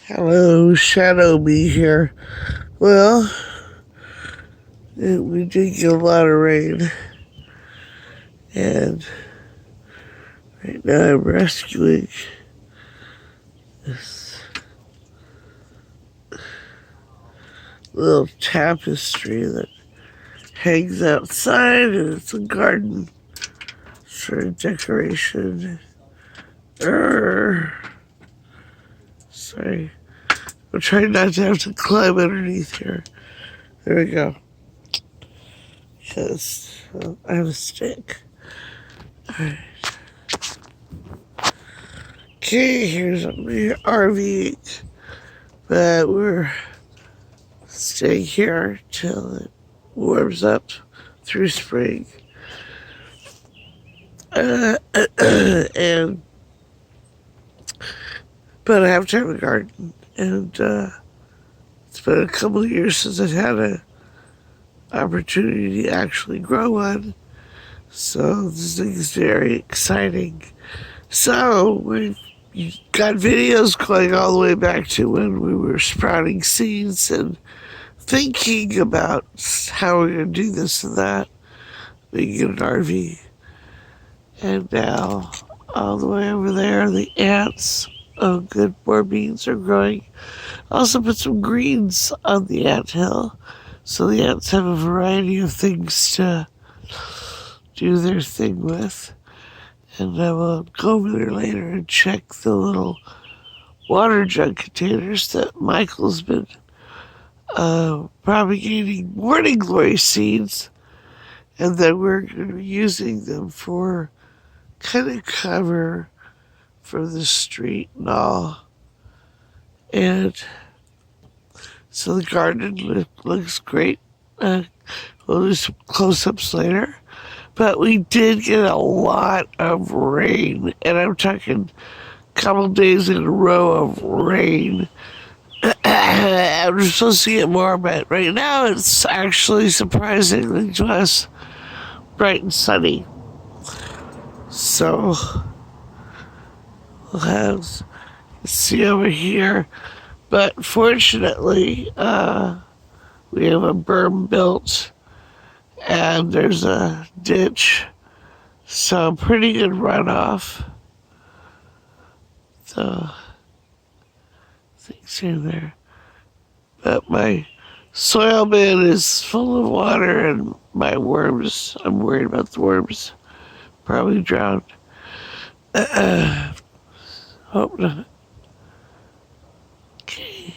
Hello, Shadow Me here. Well, we did get a lot of rain, and right now I'm rescuing this little tapestry that hangs outside, and it's a garden for decoration. Sorry. I'm trying not to have to climb underneath here. There we go. Because I have a stick. Alright. Okay, here's my RV. But we're staying here till it warms up through spring. And but I have to have a garden, and it's been a couple of years since I've had an opportunity to actually grow one. So this thing is very exciting. So we've got videos going all the way back to when we were sprouting seeds and thinking about how we're going to do this and that. We get an RV. And now, all the way over there, the ants, oh good, more beans are growing. Also put some greens on the ant hill. So the ants have a variety of things to do their thing with. And I will go over there later and check the little water jug containers that Michael's been propagating morning glory seeds. And then we're going to be using them for kind of cover for the street and all. And so the garden looks great. We'll do some close-ups later. But we did get a lot of rain, and I'm talking a couple days in a row of rain. I'm supposed to get more, but right now it's actually surprisingly to us bright and sunny. So we'll have see over here. But fortunately, we have a berm built and there's a ditch, so pretty good runoff. So things in there. But my soil bin is full of water and my worms, I'm worried about the worms, probably drowned. Hope not. Okay.